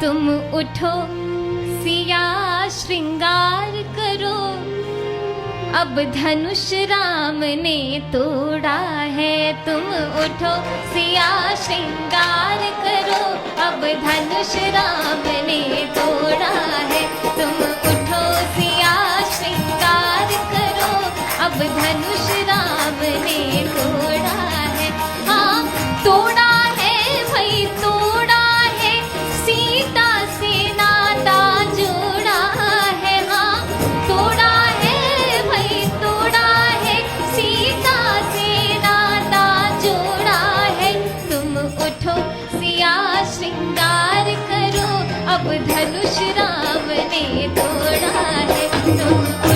तुम उठो सिया श्रृंगार करो, अब धनुष राम ने तोड़ा है। तुम उठो सिया श्रृंगार करो, अब धनुष राम ने तोड़ा है। तुम उठो सिया श्रृंगार करो, अब धनुष राम ने तोड़ा है। हाँ तोड़ा है भाई तोड़ा है, सीता से नाता जोड़ा है। हाँ तोड़ा है भाई तोड़ा है, सीता से नाता जोड़ा है। तुम उठो सिया श्रृंगार करो, अब धनुष राम ने तोड़ा है। तुम